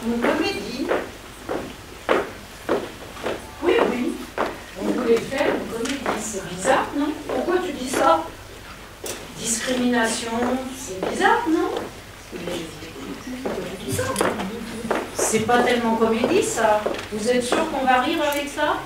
Une comédie. Oui, oui. On voulait faire une comédie. C'est bizarre, non? Pourquoi tu dis ça? Discrimination, c'est bizarre, non? Tu dis ça? C'est pas tellement comédie, ça. Vous êtes sûr qu'on va rire avec ça?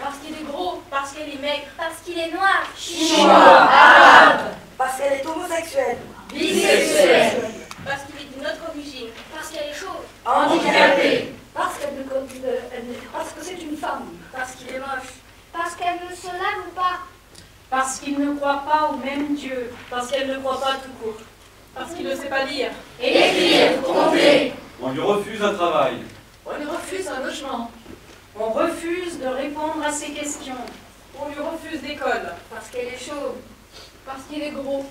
Parce qu'il est gros, parce qu'elle est maigre, parce qu'il est noir, Chinois, arabe, parce qu'elle est homosexuelle, bisexuel, parce qu'il est d'une autre origine, parce qu'elle est chauve, handicapée, Parce que c'est une femme. parce qu'il est moche, Parce qu'elle ne se lave pas. Parce qu'il ne croit pas au même Dieu. parce qu'elle ne croit pas tout court, parce qu'il ne sait pas lire, écrire, compter, On lui refuse un travail. on lui refuse un logement, On refuse de répondre à ses questions. on lui refuse d'école, Parce qu'elle est chauve. parce qu'il est gros,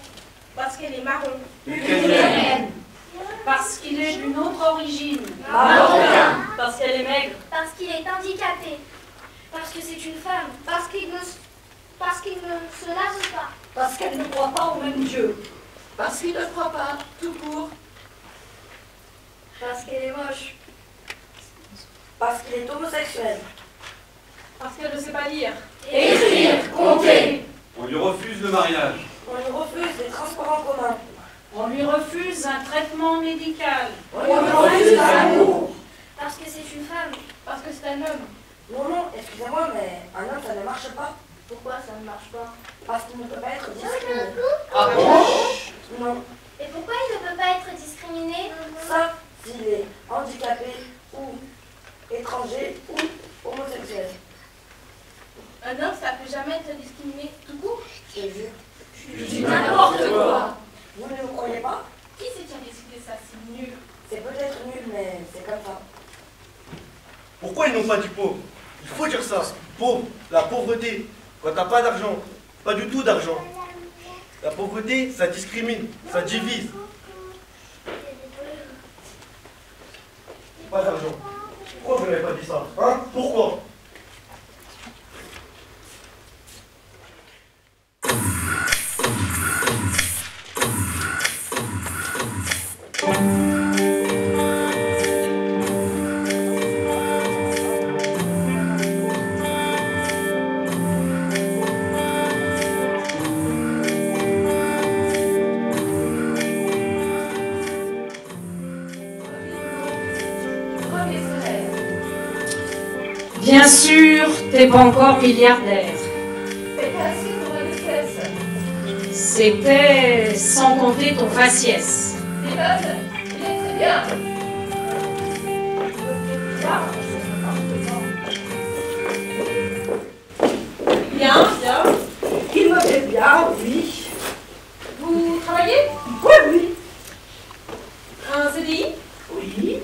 parce qu'elle est marron, ukrainienne, Parce qu'il est d'une autre origine. marocain, parce qu'elle est maigre, Parce qu'il est handicapé. Parce que c'est une femme. Parce qu'il ne se lave pas. parce qu'elle ne croit pas au même Dieu, parce qu'il ne croit pas tout court, Parce qu'elle est moche. parce qu'il est homosexuel, parce qu'elle ne sait pas lire, écrire, compter, On lui refuse le mariage. on lui refuse des transports en commun, On lui refuse un traitement médical. on lui refuse l'amour. Parce que c'est une femme. parce que c'est un homme, Non, non, excusez-moi, mais un homme, ça ne marche pas, Pourquoi ça ne marche pas? parce qu'il ne peut pas être discriminé. Ah bon? Non, Et pourquoi il ne peut pas être discriminé? sauf s'il est handicapé ou étranger ou homosexuel. un homme ça peut jamais être discriminé tout court. C'est vu. Je dis n'importe quoi. Vous ne me croyez pas? Qui c'est qui a décidé ça, c'est nul. C'est peut-être nul, mais c'est comme ça. Pourquoi ils n'ont pas dit pauvre? Il faut dire ça. Pauvre, la pauvreté. Quand t'as pas d'argent, pas du tout d'argent. La pauvreté, ça discrimine, ça divise. Pas d'argent. Pourquoi vous n'avez pas dit ça? Hein? Pourquoi? Bien sûr, t'es pas encore milliardaire. C'était sans compter ton faciès. Bien, bien. Il me plaît bien, oui. Vous travaillez? Oui, oui. Un CDI? Oui.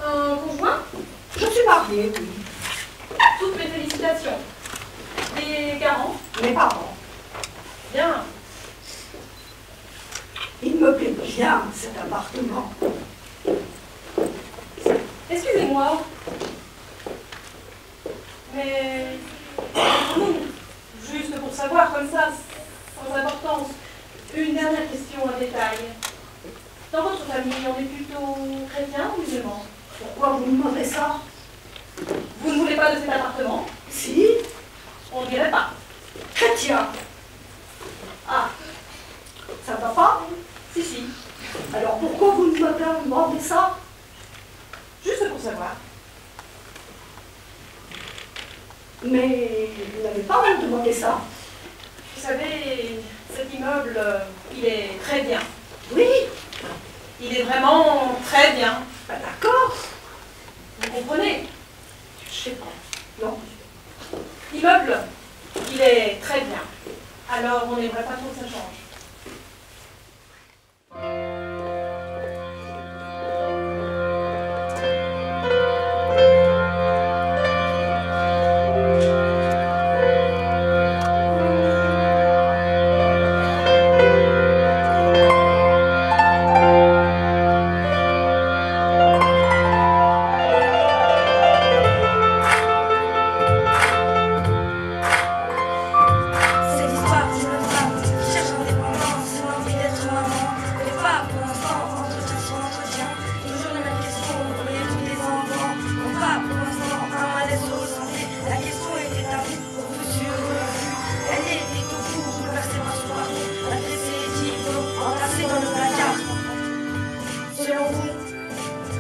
Un conjoint? Je suis mariée, oui. Toutes mes félicitations. Des parents? Mes parents. Bien. Il me plaît bien, cet appartement. Excusez-moi. Mais vous, juste pour savoir comme ça, sans importance, une dernière question à détail. Dans votre famille, on est plutôt chrétien ou musulman? Pourquoi vous me demandez ça? Vous ne voulez pas de cet appartement? Si, On ne dirait pas. chrétien. Ah, ça va pas? Si, si. Alors pourquoi vous me demandez ça? Juste pour savoir. Mais vous n'avez pas à me demander ça. Vous savez, cet immeuble immeuble, il est très bien. Oui. Il est vraiment très bien. Ah, d'accord. Vous comprenez? Je sais pas. Non. L'immeuble, il est très bien. Alors, on n'aimerait pas trop que ça change. C'est l'histoire d'une femme qui cherche l'indépendance, c'est l'envie d'être maman. Connais pas pour l'instant, entretien sur entretien. Toujours les mêmes questions, voyez-vous des enfants? Non pas pour l'instant, un malaise se ressentait. La question était tabou, refus sur refus. Elle était au bout, bouleversée par son parcours. Agressée, diplôme, entassée dans le placard. Selon vous,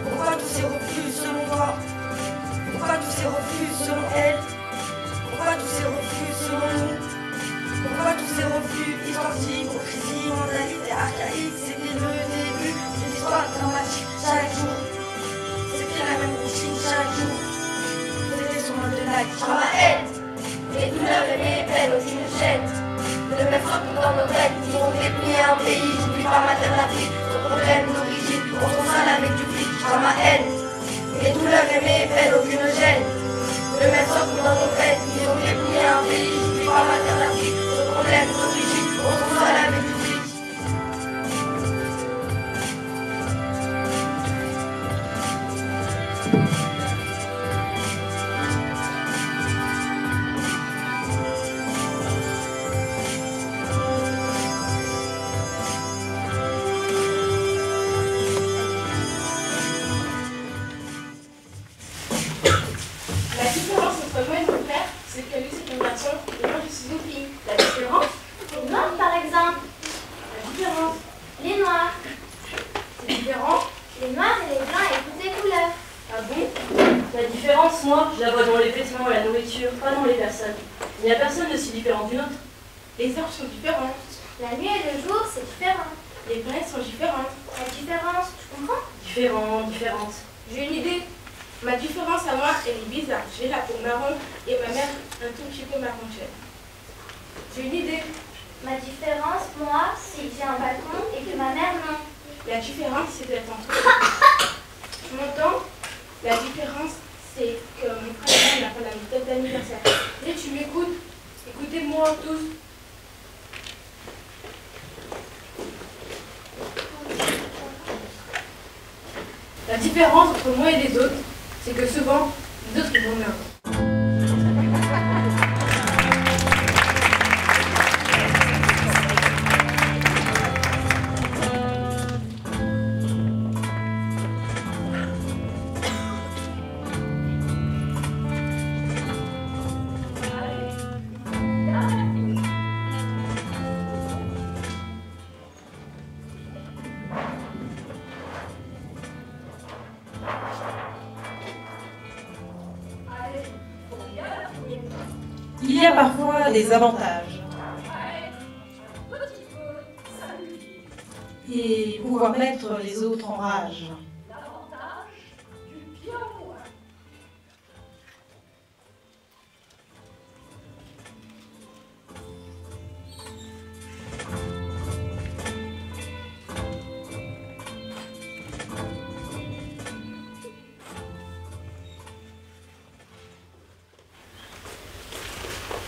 pourquoi tous ces refus selon toi? Pourquoi tous ces refus selon elle? Pourquoi tous ces refus selon nous? Pourquoi tous ces refus, hypocrisie, mentalité archaïque? C'était le début d'une histoire dramatique chaque jour. C'était la même routine chaque jour. C'était son mode de life. À ma haine, les douleurs et mes peines aussi me gênent. Le même frappe dans nos veines, ils vont déplier un pays. J'oublie pas ma terre d'Afrique, nos problèmes d'origine, on se sale avec du flic. À ma haine, les douleurs et mes peines, aucune gêne. Le même frappe dans nos veines, ils vont déplier un pays. J'oublie pas ma terre d'Afrique, nos problèmes d'origine, on se sale avec du flic. La différence entre moi et mon frère, c'est que lui c'est un garçon et moi je suis une fille. La différence, Les noirs, par exemple, la différence, les noirs. c'est différent. Les noirs et les blancs et toutes les couleurs. Ah bon? La différence, moi, je la vois dans les vêtements et la nourriture, pas dans les personnes. Il n'y a personne de si différent d'une autre. Les heures sont différentes, La nuit et le jour, c'est différent. les planètes sont différentes. La différence, tu comprends? Différent, différente. J'ai une idée. Ma différence à moi, elle est bizarre. J'ai la peau marron et ma mère un tout petit peu marron clair. J'ai une idée. Ma différence, moi, c'est que j'ai un balcon et que ma mère non. La différence, c'est d'être entre eux. Tu m'entends? La différence, c'est que mon frère n'a pas la méthode d'anniversaire. Et tu m'écoutes? Écoutez-moi tous. La différence entre moi et les autres, c'est que souvent, les autres ils vont bien. Il y a parfois des avantages. Et pouvoir mettre les autres en rage.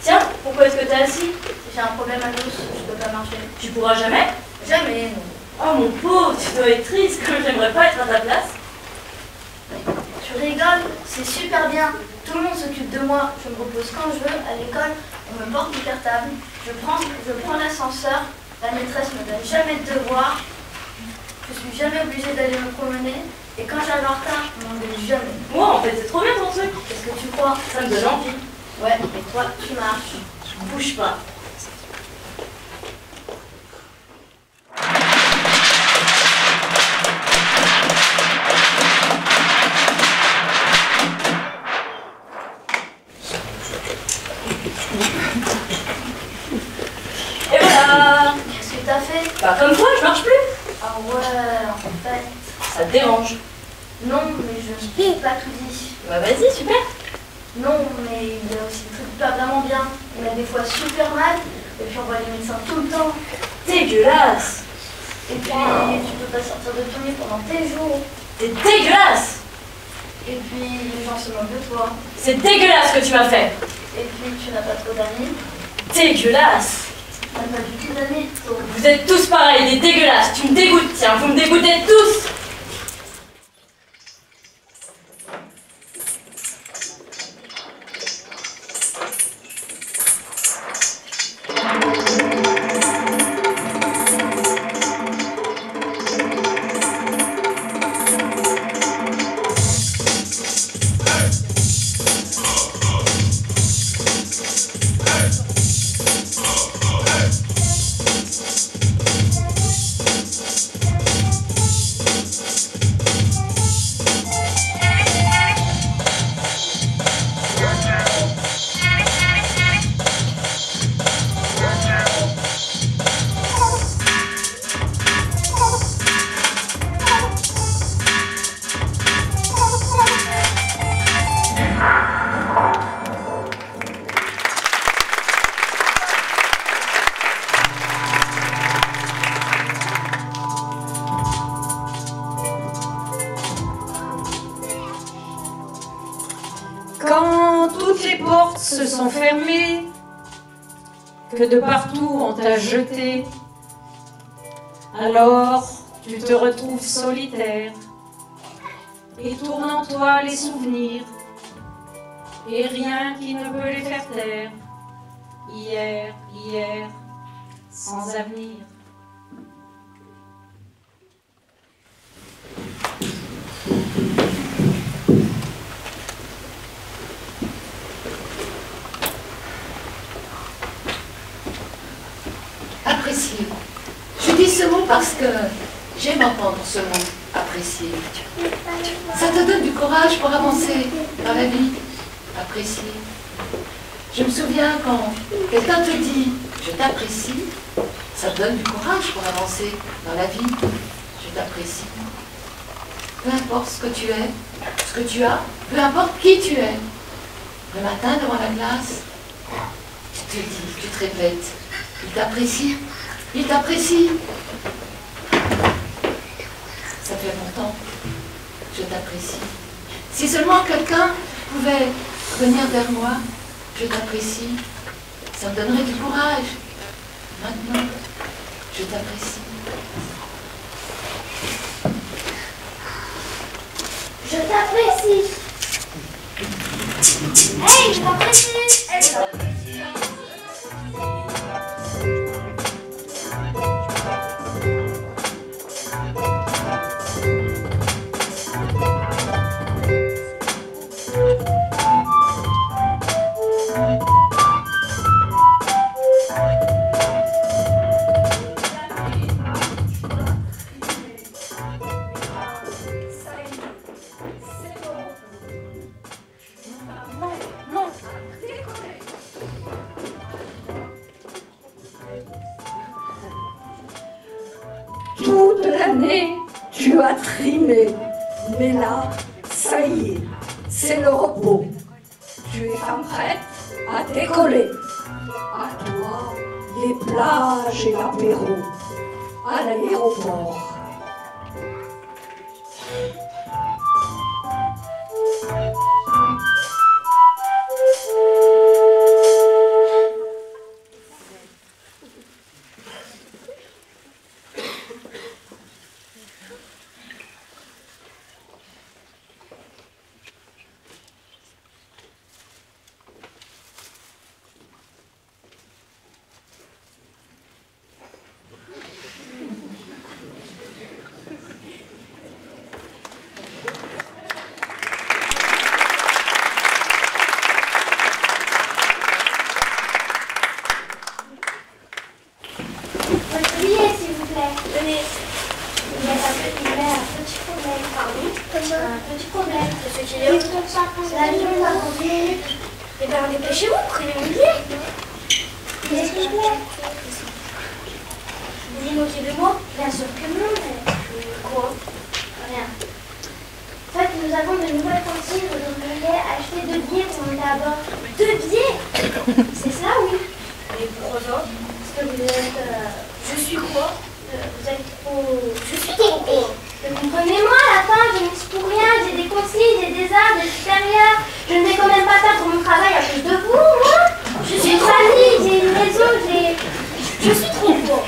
Tiens, pourquoi est-ce que t'es assis? J'ai un problème à tous, je peux pas marcher. Tu pourras jamais? Jamais, non. Oh mon pauvre, tu dois être triste, comme j'aimerais pas être à ta place. Tu rigoles, c'est super bien. Tout le monde s'occupe de moi. Je me repose quand je veux. À l'école, on me porte du cartable. Je prends l'ascenseur. La maîtresse me donne jamais de devoirs. Je suis jamais obligée d'aller me promener. Et quand j'arrive en retard, on m'embête jamais. Moi, en fait, c'est trop bien ton truc. Qu'est-ce que tu crois? Ça me donne envie. Ouais, mais toi, tu marches. Bouge pas. Et voilà. Qu'est-ce Pas comme toi, je marche plus. Ah ouais, en fait. Ça te dérange. Non, mais je ne peux pas tout dit. Bah vas-y, super. Non, mais il y a aussi des trucs pas vraiment bien. On a des fois super mal, et puis on voit les médecins tout le temps. Dégueulasse. Et puis tu peux pas sortir de ton lit pendant tes jours. T'es dégueulasse. Et puis les gens se moquent de toi. C'est dégueulasse ce que tu m'as fait. Et puis tu n'as pas trop d'amis. Dégueulasse. Tu n'as pas du tout d'amis, toi. Vous êtes tous pareils, des dégueulasses. Tu me dégoûtes, tiens, vous me dégoûtez tous. Quand toutes les portes se sont fermées, que de partout on t'a jeté, alors tu te retrouves solitaire et tourne en toi les souvenirs et rien qui ne peut les faire taire. Hier, hier, sans avenir. Apprécier. Je dis ce mot parce que j'aime entendre ce mot, apprécier. Ça te donne du courage pour avancer dans la vie. Apprécier. Je me souviens quand quelqu'un te dit « je t'apprécie », ça te donne du courage pour avancer dans la vie. Je t'apprécie. Peu importe ce que tu es, ce que tu as, peu importe qui tu es. Le matin devant la glace, tu te dis, tu te répètes, il t'apprécie, il t'apprécie. Ça fait longtemps, je t'apprécie. Si seulement quelqu'un pouvait venir vers moi, je t'apprécie, ça me donnerait du courage. Maintenant, je t'apprécie. Je t'apprécie. Hey, je t'apprécie. Toute l'année, tu as trimé, mais là, ça y est, c'est le repos. Tu es femme prête à décoller. À toi, les plages et l'apéro, à l'aéroport. Eh bien, dépêchez-vous, prenez mon billet. Qu'est-ce que je fais? Vous vous moquez de moi? que vous êtes... je suis quoi? Vous êtes trop... Je suis Tintin. Comprenez-moi, à la fin, je ne suis pour rien, j'ai des consignes, j'ai des arts, des supérieurs. Je ne vais quand même pas perdre mon travail à cause de vous, moi. Je suis une famille, j'ai une maison, je suis trop gros.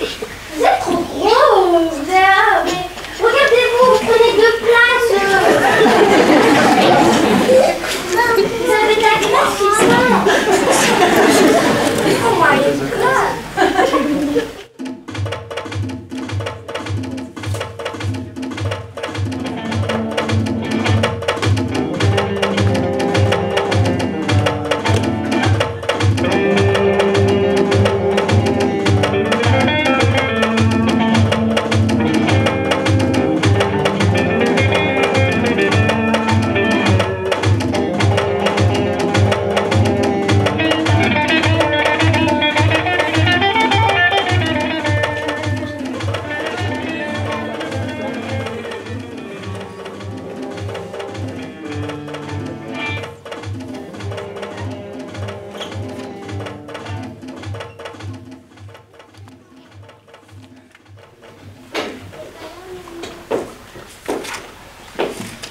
Vous êtes trop gros, vous êtes... mais regardez-vous, vous prenez 2 places. Vous avez de la glace, sinon. Oh my God.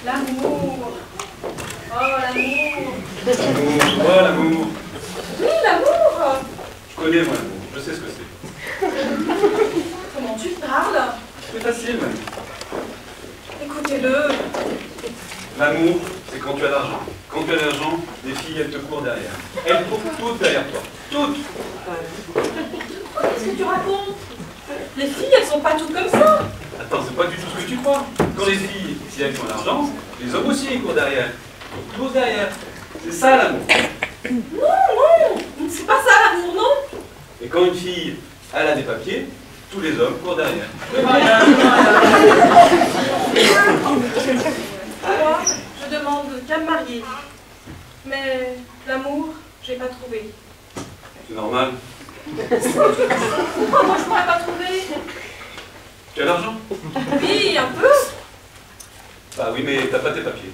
L'amour. Oh, l'amour. Moi, l'amour. Oui, l'amour. Je connais, moi, l'amour. Je sais ce que c'est. Comment tu parles? C'est facile, même. Écoutez-le. L'amour, c'est quand tu as l'argent. Quand tu as l'argent, les filles, elles te courent derrière. Elles courent toutes derrière toi. Toutes. Qu'est-ce que tu racontes? Les filles, elles sont pas toutes comme ça. Attends, c'est pas du tout ce que tu crois. Quand les filles, si elles ont l'argent, les hommes aussi, ils courent derrière. Ils courent derrière. C'est ça, l'amour. Non, c'est pas ça l'amour, non. Et quand une fille, elle a des papiers, tous les hommes courent derrière. Moi, je demande qu'à me marier. Mais l'amour, j'ai pas trouvé. C'est normal. Pourquoi moi je pourrais pas trouver? Tu as l'argent? Oui, un peu. Bah oui, mais t'as pas tes papiers.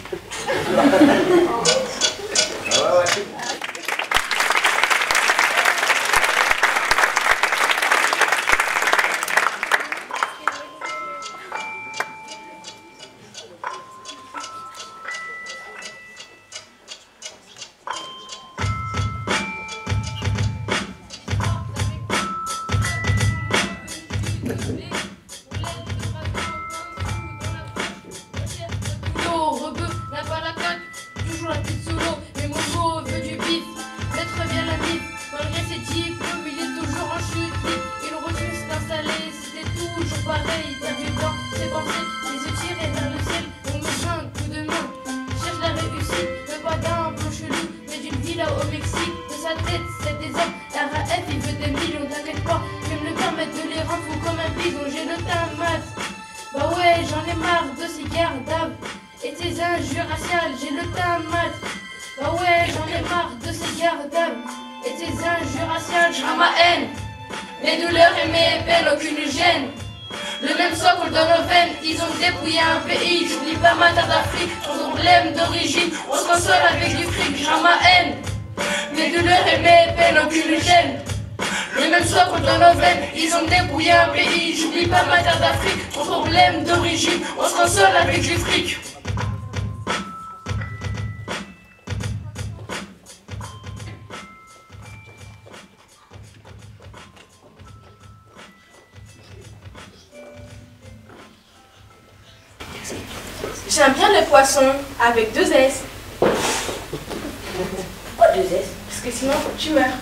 J'aime bien le poisson avec 2 S. Pourquoi 2 S? Parce que sinon, tu meurs.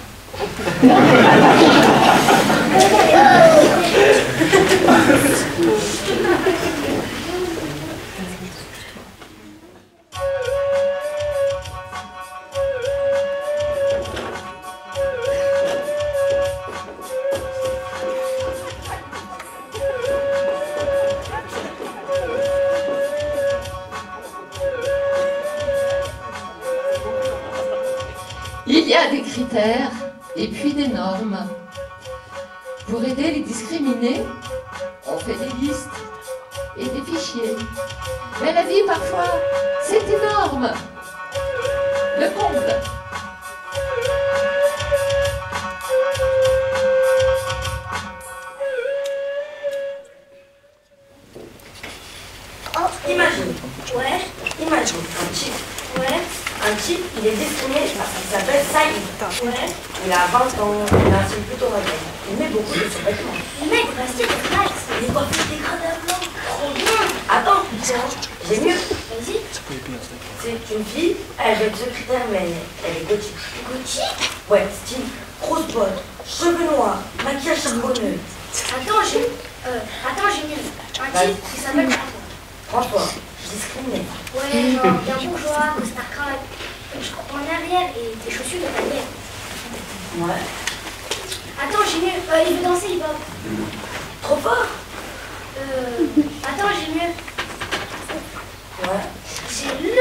Il y a des critères et puis des normes. Pour aider les discriminés, on fait des listes et des fichiers. Mais la vie, parfois, c'est énorme. Le comble. Ouais. Il a 20 ans, il a un style plutôt moderne. Il met beaucoup de survêtements. Mec, va se dire Max. Il est coiffé dégradablement. Trop bien. Attends, tiens, j'ai mieux. Vas-y. C'est une fille, elle est secrétaire, mais elle est gothique. Gothique. Ouais, style, grosse botte, cheveux noirs, maquillage charbonneux. Attends, j'ai mieux. Un Vas-y. type qui s'appelle Franchement, je discrimine. Ouais, genre bien bourgeois, costard cravate. En arrière et des chaussures de manière. Ouais. Attends, j'ai mieux. Il veut danser hip-hop. Trop fort. Attends, j'ai mieux. Ouais. J'ai le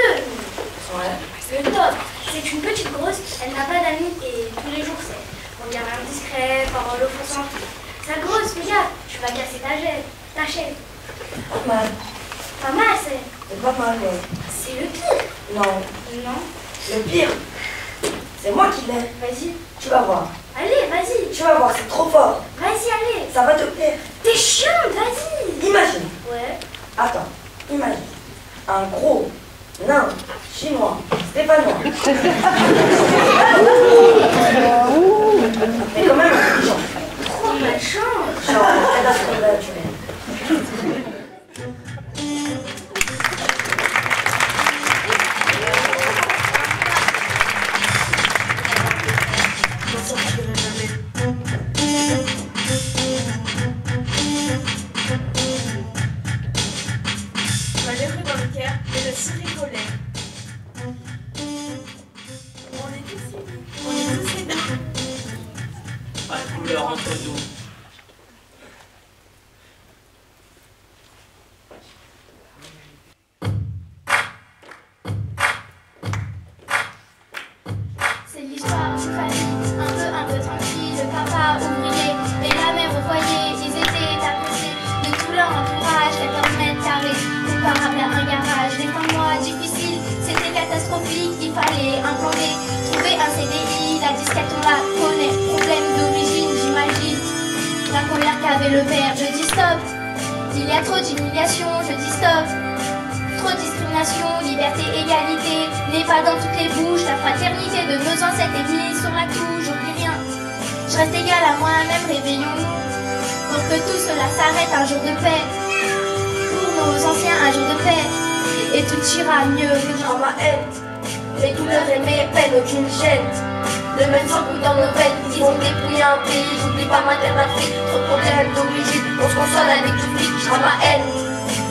Ouais. Le top. C'est une petite grosse, elle n'a pas d'amis et tous les jours c'est regard indiscret, parole offensante. Sa grosse, regarde, tu vas casser ta chaise. Pas mal. Pas mal, c'est. C'est pas mal, ouais. C'est le pire. Non. Non. Le pire, c'est moi qui l'ai. Vas-y. Tu vas voir. Allez, vas-y. Tu vas voir, c'est trop fort. Vas-y, allez. Ça va te plaire. T'es chiant, vas-y. Imagine. Ouais. Attends, imagine. Un gros nain chinois, stéphanois. Mais quand même intelligent. Trop méchant. Genre, elle a ce qu'on a naturel. J'ai cru dans le Caire et le siricolait. On est tous là. Pas de couleur entre nous. C'est l'histoire d'une famille un peu tranquille. Le papa ouvrier et la mère au foyer. Ils étaient appréciés de tout leur entourage. 14 mètres carrés, comparable à un garage. Les fins de mois difficiles, c'était catastrophique. Il fallait un plan B, trouver un CDI. La disquette on la connaît, problème d'origine j'imagine. La colère qu'avait le père, je dis stop. Il y a trop d'humiliation, je dis stop. Trop de discrimination, liberté, égalité n'est pas dans toutes les bouches. La fraternité de nos ancêtres est mise sur la touche, j'oublie rien. Je reste égale à moi-même, réveillons-nous. Pour que tout cela s'arrête, un jour de paix. Pour nos anciens, un jour de paix. Et tout ira mieux. Dans ma haine, mes douleurs et mes peines, aucune gêne. Le même sang coule dans nos veines. Ils ont dépouillé un pays, j'oublie pas ma terre d'Afrique. Trop de problèmes d'origine, on se console avec du flic. Dans ma haine,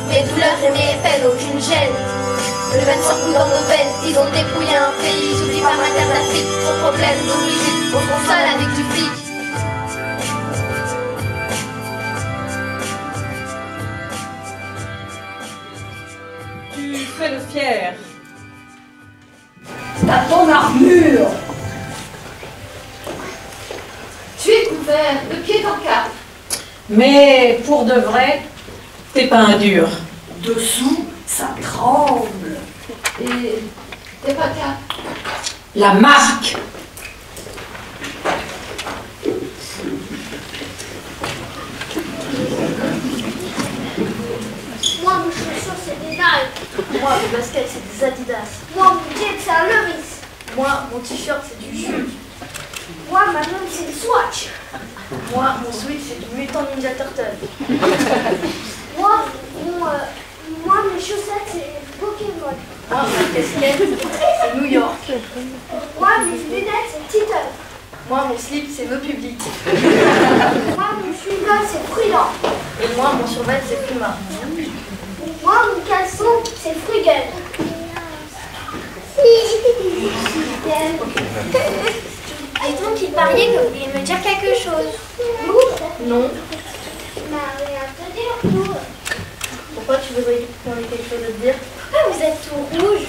mes douleurs et mes peines, aucune gêne. Le même sang coule dans nos veines. Ils ont dépouillé un pays, j'oublie pas ma terre d'Afrique. Trop de problèmes d'origine, on se console avec du flic. Tu fais le fier. T'as ton armure. Tu es couvert de pied en cap. Mais pour de vrai, t'es pas un dur. Dessous, ça tremble. Et t'es pas cap. La marque. Moi, mes chaussures, c'est des Nike. Moi, mes baskets, c'est des Adidas. Moi, mon jean, c'est un Levi's. Moi, mon t-shirt, c'est du Jules. Moi, ma blonde, c'est le Swatch. Moi, mon sweat, c'est du Mutant Ninja Turtle. Moi, mes chaussettes, c'est Pokémon. Moi, ma casquette, c'est New York. Moi, mes lunettes, c'est Titan. Moi, mon slip, c'est No Public. Moi, mon chewing-gum, c'est Prudent. Et moi, mon survêt, c'est Puma. Moi, mon caleçon, c'est Frugal. Et donc, il paraît que vous vouliez me dire quelque chose. Non. Bah, rien à te dire, tout. Pourquoi tu voudrais qu'on ait quelque chose à te dire? Pourquoi vous êtes tout rouge?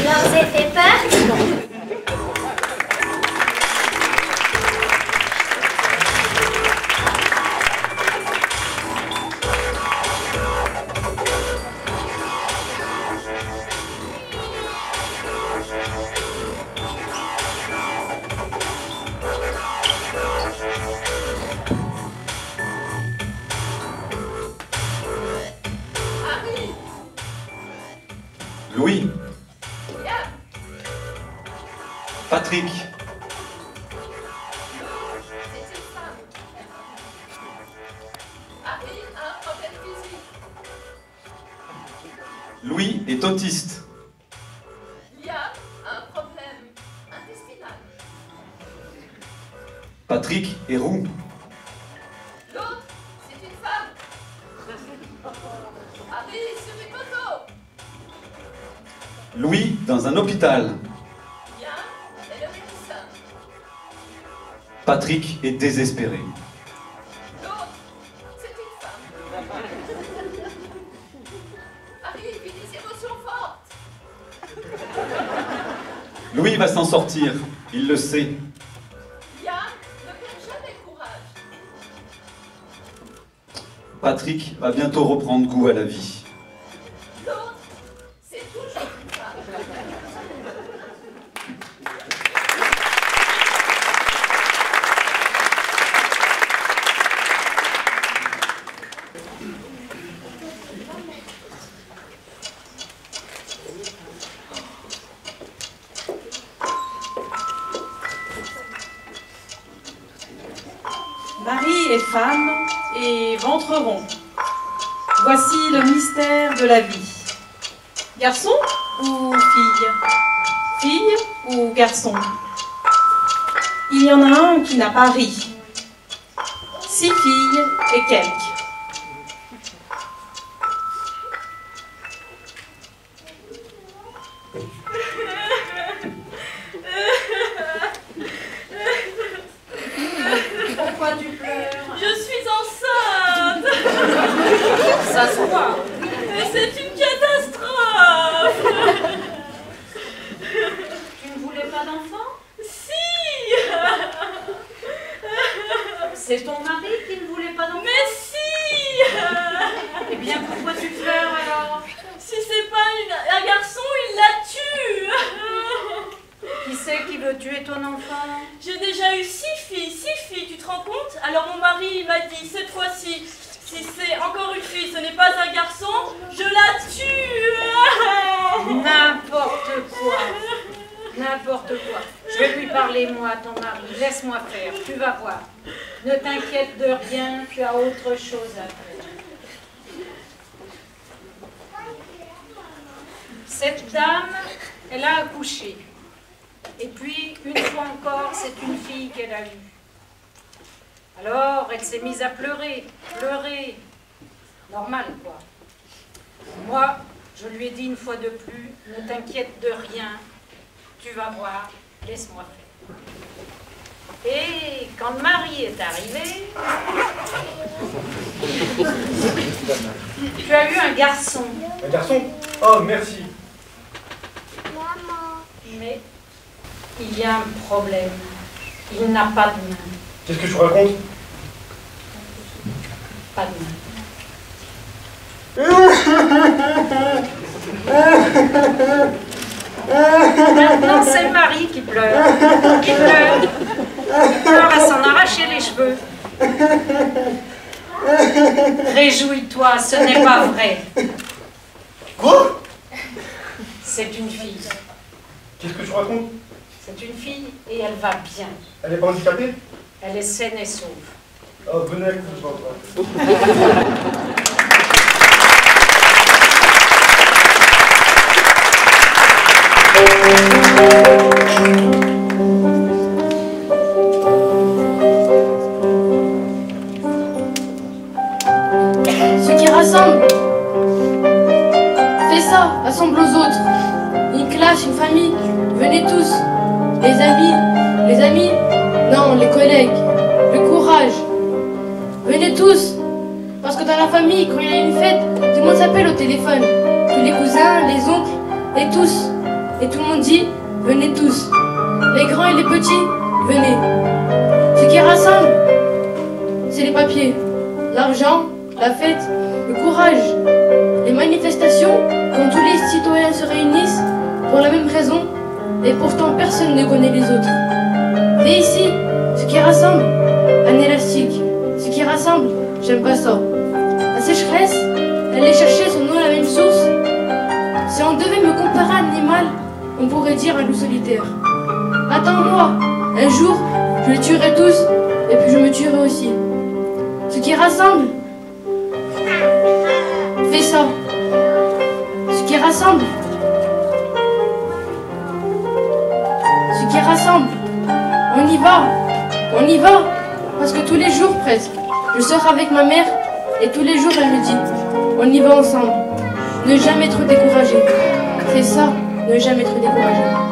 Là, vous avez fait peur? Louis, Patrick. Louis est autiste. Il y a un problème intestinal. Patrick est roux. L'autre, c'est une femme. Harry sur une moto. Louis dans un hôpital. Yann est le médecin. Patrick est désespéré. L'autre, c'est une femme. Harry vit des émotions fortes. Louis va s'en sortir, il le sait. Yann ne perd jamais courage. Patrick va bientôt reprendre goût à la vie. L'autre, c'est toujours une femme. Marie est femme et ventre rond. Voici le mystère de la vie. Garçon ou fille? Fille ou garçon? Il y en a un qui n'a pas ri. 6 filles et quelques. Pourquoi tu pleures? Je suis enceinte. Ça se voit. Mais c'est une catastrophe. Tu ne voulais pas d'enfant? Si. C'est ton mari qui ne voulait pas d'enfant? Mais si. Eh bien, pourquoi tu pleures alors? Si c'est pas un garçon, il la tue. Qui c'est qui veut tuer ton enfant? J'ai déjà eu 6 filles, tu te rends compte? Alors mon mari m'a dit, cette fois-ci, si c'est encore une fille, ce n'est pas un garçon, je la tue. N'importe quoi. N'importe quoi. Je vais lui parler, moi, à ton mari. Laisse-moi faire, tu vas voir. Ne t'inquiète de rien, tu as autre chose à faire. Cette dame, elle a accouché. Et puis, une fois encore, c'est une fille qu'elle a eue. Alors, elle s'est mise à pleurer. Pleurer. Normal, quoi. Moi, je lui ai dit une fois de plus, ne t'inquiète de rien. Tu vas voir, laisse-moi faire. Et quand Marie est arrivée, tu as eu un garçon. Un garçon? Oh, merci. Mais il y a un problème. Il n'a pas de main. Qu'est-ce que tu racontes? Pas de main. Maintenant, c'est Marie qui pleure. Qui pleure. Qui pleure à s'en arracher les cheveux. Réjouis-toi, ce n'est pas vrai. Quoi? C'est une fille. Qu'est-ce que tu racontes? C'est une fille et elle va bien. Elle est pas handicapée? Elle est saine et sauve. Oh, venez avec nous, je vois pas. Ce qui rassemble, fais ça, rassemble aux autres. Une classe, une famille, venez tous. Les amis, non, les collègues, le courage. Venez tous, parce que dans la famille, quand il y a une fête, tout le monde s'appelle au téléphone. Tous les cousins, les oncles, et tous. Et tout le monde dit, venez tous. Les grands et les petits, venez. Ce qui rassemble, c'est les papiers, l'argent, la fête, le courage, les manifestations, quand tous les citoyens se réunissent pour la même raison, et pourtant personne ne connaît les autres. Et ici, ce qui rassemble, un élastique. Ce qui rassemble, j'aime pas ça. La sécheresse, aller chercher son eau à la même source. Si on devait me comparer à un animal, on pourrait dire un loup solitaire. Attends-moi. Un jour, je les tuerai tous, et puis je me tuerai aussi. Ce qui rassemble, fais ça. Ce qui rassemble, on y va, parce que tous les jours presque, je sors avec ma mère, et tous les jours elle me dit, on y va ensemble. Ne jamais trop décourager. C'est ça, ne jamais trop décourager.